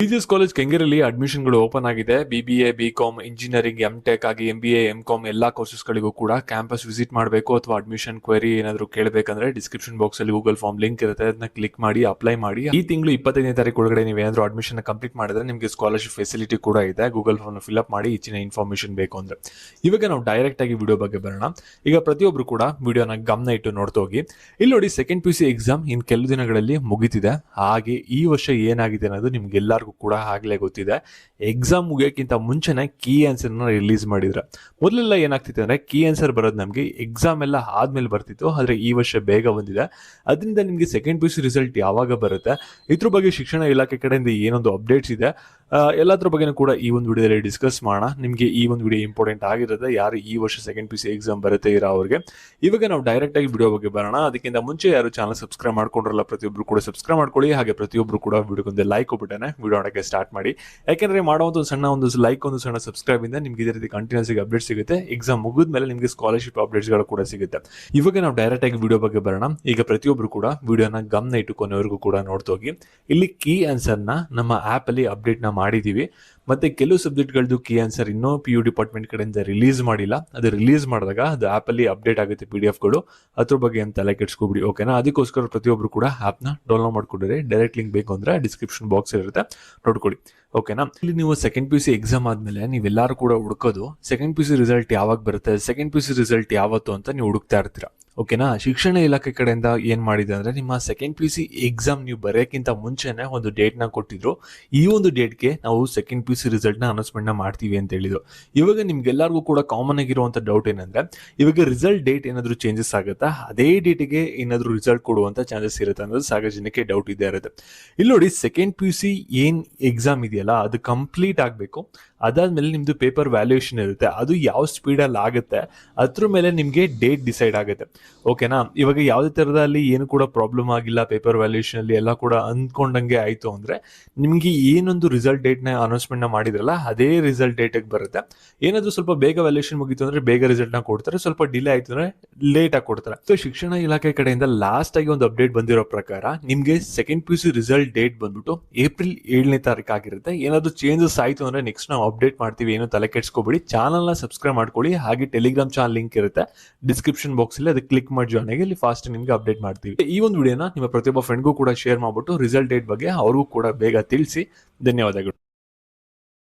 TGS college ಕೆಂಗೇರಿಯಲ್ಲಿ ಅಡ್ಮಿಷನ್ಗಳು open ಆಗಿದೆ. BBA, BCom, engineering, MTech ಆಗಿ MBA, MCom ಎಲ್ಲಾ ಕೋರ್ಸಸ್ಗಳಿಗೂ ಕೂಡ ಕ್ಯಾಂಪಸ್ ವಿಸಿಟ್ ಮಾಡಬೇಕು ಅಥವಾ ಅಡ್ಮಿಷನ್ ಕ್ವೆರಿ ಏನಾದರೂ ಕೇಳಬೇಕಂದ್ರೆ ಡಿಸ್ಕ್ರಿಪ್ಷನ್ ಬಾಕ್ಸ್ ಅಲ್ಲಿ ಗೂಗಲ್ ಫಾರ್ಮ್ ಲಿಂಕ್ ಇರುತ್ತೆ, ಅದನ್ನ ಕ್ಲಿಕ್ ಮಾಡಿ ಅಪ್ಲೈ ಮಾಡಿ. ಈ ತಿಂಗಳು 25ನೇ ತಾರೀಕು ಒಳಗಡೆ ನೀವು ಏನಾದರೂ ಅಡ್ಮಿಷನ್ ಕಂಪ್ಲೀಟ್ ಮಾಡಿದ್ರೆ ನಿಮಗೆ ಸ್ಕಾಲರ್ಶಿಪ್ ಫೆಸಿಲಿಟಿ ಕೂಡ ಇದೆ. ಗೂಗಲ್ ಫಾರ್ಮ್ ಫಿಲ್ ಅಪ್ ಮಾಡಿ ಹೆಚ್ಚಿನ ಇನ್ಫಾರ್ಮೇಶನ್ ಬೇಕು ಅಂದ್ರೆ. ಇವಾಗ ನಾವು ಡೈರೆಕ್ಟ್ ಆಗಿ ವಿಡಿಯೋ ಬಗ್ಗೆ ಬರೋಣ. ಈಗ ಪ್ರತಿಯೊಬ್ರು ಕೂಡ ವಿಡಿಯೋನ ಗಮನ ಇಟ್ಟು ನೋಡ್ತಾ ಹೋಗಿ. ಇಲ್ಲಿ ನೋಡಿ, ಸೆಕೆಂಡ್ PUC ಎಕ್ಸಾಮ್ ಇನ್ ಕೆಲವು ದಿನಗಳಲ್ಲಿ ಮುಗಿತಿದೆ. ಹಾಗೆ ಈ ವರ್ಷ ಏನಾಗಿದೆ ಅನ್ನೋದು ನಿಮ್ಗೆಲ್ಲರಿಗೂ ಕೂಡ ಆಗ್ಲೇ ಗೊತ್ತಿದೆ. ಎಕ್ಸಾಮ್ ಮುಗಿಯೋಕ್ಕಿಂತ ಮುಂಚೆನೆ ಕೀ ಆನ್ಸರ್ ನ ರಿಲೀಸ್ ಮಾಡಿದ್ರೆ. ಮೊದಲೆಲ್ಲ ಏನಾಗ್ತಿತ್ತು ಅಂದ್ರೆ ಕೀ ಆನ್ಸರ್ ಬರೋದು ನಮಗೆ ಎಕ್ಸಾಮ್ ಎಲ್ಲ ಆದ್ಮೇಲೆ ಬರ್ತಿತ್ತು, ಆದ್ರೆ ಈ ವರ್ಷ ಬೇಗ ಬಂದಿದೆ. ಅದರಿಂದ ನಿಮ್ಗೆ ಸೆಕೆಂಡ್ PUC ರಿಸಲ್ಟ್ ಯಾವಾಗ ಬರುತ್ತೆ, ಇದ್ರ ಬಗ್ಗೆ ಶಿಕ್ಷಣ ಇಲಾಖೆ ಕಡೆಯಿಂದ ಏನೊಂದು ಅಪ್ಡೇಟ್ಸ್ ಇದೆ, ಎಲ್ಲದ್ರ ಬಗ್ಗೆನೂ ಕೂಡ ಈ ಒಂದು ವಿಡಿಯೋದಲ್ಲಿ ಡಿಸ್ಕಸ್ ಮಾಡೋಣ. ನಿಮಗೆ ಈ ಒಂದು ವಿಡಿಯೋ ಇಂಪಾರ್ಟೆಂಟ್ ಆಗಿರುತ್ತೆ, ಯಾರು ಈ ವರ್ಷ ಸೆಕೆಂಡ್ PUC ಎಕ್ಸಾಮ್ ಬರುತ್ತೆ ಇರೋ ಅವ್ರಿಗೆ. ಇವಾಗ ನಾವು ಡೈರೆಕ್ಟ್ ಆಗಿ ವಿಡಿಯೋ ಬಗ್ಗೆ ಬರೋಣ. ಅದಕ್ಕಿಂತ ಮುಂಚೆ ಯಾರು ಚಾನಲ್ ಸಬ್ಸ್ಕ್ರೈಬ್ ಮಾಡ್ಕೊಂಡ್ರಲ್ಲ, ಪ್ರತಿಯೊಬ್ರು ಕೂಡ ಸಬ್ಸ್ಕ್ರೈಬ್ ಮಾಡ್ಕೊಳ್ಳಿ. ಹಾಗೆ ಪ್ರತಿಯೊಬ್ರು ಕೂಡ ವಿಡಿಯೋಗೊಂದು ಲೈಕ್ ಕೊಟ್ಬಿಟ್ಟೆ ವಿಡಿಯೋ ಮಾಡೋಕ್ಕೆ ಸ್ಟಾರ್ಟ್ ಮಾಡಿ. ಯಾಕೆಂದ್ರೆ ಮಾಡುವಂತ ಒಂದು ಲೈಕ್, ಒಂದು ಸಣ್ಣ ಸಬ್ಸ್ಕ್ರೈಬ್ ಇಂದ ನಿಮ್ಗೆ ಇದೇ ರೀತಿ ಕಂಟಿನ್ಯೂಸ್ ಆಗಿ ಅಪ್ಡೇಟ್ ಸಿಗುತ್ತೆ. ಎಕ್ಸಾಮ್ ಮುಗಿದ್ಮೇಲೆ ನಿಮಗೆ ಸ್ಕಾಲರ್ಶಿಪ್ ಅಪ್ಡೇಟ್ಸ್ ಗಳು ಕೂಡ ಸಿಗುತ್ತೆ. ಇವಾಗ ನಾವು ಡೈರೆಕ್ಟ್ ಆಗಿ ವಿಡಿಯೋ ಬಗ್ಗೆ ಬರೋಣ. ಈಗ ಪ್ರತಿಯೊಬ್ರು ಕೂಡ ವಿಡಿಯೋನ ಗಮನ ಇಟ್ಟು ಕೊನೆವರೆಗೂ ಕೂಡ ನೋಡ್ತೋಗಿ. ಇಲ್ಲಿ ಕೀ ಆನ್ಸರ್ ನ ನಮ್ಮ ಆಪ್ ಅಲ್ಲಿ ಅಪ್ಡೇಟ್ ನ ಮಾಡಿದೀವಿ. ಮತ್ತೆ ಕೆಲವು ಸಬ್ಜೆಕ್ಟ್ಗಳದ್ದು ಕೀ ಆನ್ಸರ್ ಇನ್ನೂ PU ಡಿಪಾರ್ಟ್ಮೆಂಟ್ ಕಡೆಯಿಂದ ರಿಲೀಸ್ ಮಾಡಿಲ್ಲ. ಅದು ರಿಲೀಸ್ ಮಾಡಿದಾಗ ಅದು ಆಪ್ ಅಲ್ಲಿ ಅಪ್ಡೇಟ್ ಆಗುತ್ತೆ PDF ಗಳು. ಅದ್ರ ಬಗ್ಗೆ ಅಂತ ತಲೆ ಕೆಡ್ಸ್ಕೊಬಿಡಿ, ಓಕೆನಾ? ಅದಕ್ಕೋಸ್ಕರ ಪ್ರತಿಯೊಬ್ರು ಕೂಡ ಆಪ್ ನ ಡೌನ್ಲೋಡ್ ಮಾಡ್ಕೊಂಡಿರಿ. ಡೈರೆಕ್ಟ್ ಲಿಂಕ್ ಬೇಕು ಅಂದ್ರೆ ಡಿಸ್ಕ್ರಿಪ್ಷನ್ ಬಾಕ್ಸ್ ಇರುತ್ತೆ, ನೋಡ್ಕೊಳ್ಳಿ, ಓಕೆನಾ? ಇಲ್ಲಿ ನೀವು ಸೆಕೆಂಡ್ PUC ಎಕ್ಸಾಮ್ ಆದ್ಮೇಲೆ ನೀವೆಲ್ಲರೂ ಕೂಡ ಹುಡುಕೋದು ಸೆಕೆಂಡ್ PUC ರಿಸಲ್ಟ್ ಯಾವಾಗ ಬರುತ್ತೆ, ಸೆಕೆಂಡ್ PUC ರಿಸಲ್ಟ್ ಯಾವತ್ತು ಅಂತ ನೀವು ಹುಡುಕ್ತಾ ಇರ್ತೀರಾ, ಓಕೆನಾ? ಶಿಕ್ಷಣ ಇಲಾಖೆ ಕಡೆಯಿಂದ ಏನ್ ಮಾಡಿದೆ ಅಂದ್ರೆ ನಿಮ್ಮ ಸೆಕೆಂಡ್ PUC ಎಕ್ಸಾಮ್ ನೀವು ಬರೆಯಕ್ಕಿಂತ ಮುಂಚೆನೆ ಒಂದು ಡೇಟ್ ನ ಕೊಟ್ಟಿದ್ರು. ಈ ಒಂದು ಡೇಟ್ಗೆ ನಾವು ಸೆಕೆಂಡ್ PUC ರಿಸಲ್ಟ್ ನ ಅನೌನ್ಸ್ಮೆಂಟ್ ನ ಮಾಡ್ತೀವಿ ಅಂತ ಹೇಳಿದ್ರು. ಇವಾಗ ನಿಮ್ಗೆಲ್ಲರಿಗೂ ಕೂಡ ಕಾಮನ್ ಆಗಿರುವಂತ ಡೌಟ್ ಏನಂದ್ರೆ, ಇವಾಗ ರಿಸಲ್ಟ್ ಡೇಟ್ ಏನಾದ್ರು ಚೇಂಜಸ್ ಆಗುತ್ತಾ, ಅದೇ ಡೇಟಿಗೆ ಏನಾದ್ರು ರಿಸಲ್ಟ್ ಕೊಡುವಂತ ಚಾನ್ಸಸ್ ಇರುತ್ತೆ ಅನ್ನೋದು ಸಾರ್ವಜನಿಕಕ್ಕೆ ಡೌಟ್ ಇದ್ದೇ ಇರುತ್ತೆ. ಇಲ್ಲಿ ನೋಡಿ, ಸೆಕೆಂಡ್ PUC ಏನ್ ಎಕ್ಸಾಮ್ ಇದೆಯಲ್ಲ ಅದು ಕಂಪ್ಲೀಟ್ ಆಗಬೇಕು. ಅದಾದ್ಮೇಲೆ ನಿಮ್ದು ಪೇಪರ್ ವ್ಯಾಲ್ಯೂಯೇಷನ್ ಇರುತ್ತೆ. ಅದು ಯಾವ ಸ್ಪೀಡಲ್ಲಿ ಆಗುತ್ತೆ ಅದ್ರ ಮೇಲೆ ನಿಮ್ಗೆ ಡೇಟ್ ಡಿಸೈಡ್ ಆಗುತ್ತೆ, ಓಕೆನಾ? ಇವಾಗ ಯಾವುದೇ ತರದಲ್ಲಿ ಏನು ಕೂಡ ಪ್ರಾಬ್ಲಮ್ ಆಗಿಲ್ಲ, ಪೇಪರ್ ವ್ಯಾಲ್ಯೂಯೇಷನ್ ಅಲ್ಲಿ ಎಲ್ಲ ಕೂಡ ಅಂದ್ಕೊಂಡಂಗೆ ಆಯ್ತು ಅಂದ್ರೆ ನಿಮ್ಗೆ ಏನೊಂದು ರಿಸಲ್ಟ್ ಡೇಟ್ ನ ಅನೌನ್ಸ್ಮೆಂಟ್ ನ ಮಾಡಿದ್ರಲ್ಲ ಅದೇ ರಿಸಲ್ಟ್ ಡೇಟ್ ಬರುತ್ತೆ. ಏನಾದ್ರೂ ಸ್ವಲ್ಪ ಬೇಗ ವ್ಯಾಲ್ಯೂಯೇಷನ್ ಮುಗಿತು ಅಂದ್ರೆ ಬೇಗ ರಿಸಲ್ಟ್ ನ ಕೊಡ್ತಾರೆ, ಸ್ವಲ್ಪ ಡಿಲೇ ಆಯ್ತು ಅಂದ್ರೆ ಲೇಟ್ ಆಗಿ ಕೊಡ್ತಾರೆ. ಸೊ ಶಿಕ್ಷಣ ಇಲಾಖೆ ಕಡೆಯಿಂದ ಲಾಸ್ಟ್ ಆಗಿ ಒಂದು ಅಪ್ಡೇಟ್ ಬಂದಿರೋ ಪ್ರಕಾರ ನಿಮ್ಗೆ ಸೆಕೆಂಡ್ PUC ರಿಸಲ್ಟ್ ಡೇಟ್ ಬಂದ್ಬಿಟ್ಟು ಏಪ್ರಿಲ್ 7ನೇ ತಾರೀಕು ಆಗಿರುತ್ತೆ. ಏನಾದ್ರು ಚೇಂಜಸ್ ಆಯ್ತು ಅಂದ್ರೆ ನೆಕ್ಸ್ಟ್ ನಾವು ಅಪ್ಡೇಟ್ ಮಾಡ್ತೀವಿ, ಏನು ತಲೆ ಕೆಡ್ಸ್ಕೊಬೇಡಿ. ಚಾನಲ್ ನ ಸಬ್ಸ್ಕ್ರೈಬ್ ಮಾಡ್ಕೊಳ್ಳಿ. ಹಾಗೆ ಟೆಲಿಗ್ರಾಮ್ ಚಾನಲ್ ಲಿಂಕ್ ಇರುತ್ತೆ ಡಿಸ್ಕ್ರಿಪ್ಷನ್ ಬಾಕ್ಸ್ ಅಲ್ಲಿ, ಅದಕ್ಕೆ ಕ್ಲಿಕ್ ಮಾಡಿ ಜಾಯ್ನ್ ಆಗಿ. ಇಲ್ಲಿ ಫಾಸ್ಟ್ ನಿಮ್ಗೆ ಅಪ್ಡೇಟ್ ಮಾಡ್ತೀವಿ. ಈ ಒಂದು ವಿಡಿಯೋನ ನಿಮ್ಮ ಪ್ರತಿಯೊಬ್ಬ ಫ್ರೆಂಡ್ಗೂ ಕೂಡ ಶೇರ್ ಮಾಡ್ಬಿಟ್ಟು ರಿಸಲ್ಟ್ ಡೇಟ್ ಬಗ್ಗೆ ಅವ್ರಿಗೂ ಕೂಡ ಬೇಗ ತಿಳಿಸಿ. ಧನ್ಯವಾದಗಳು.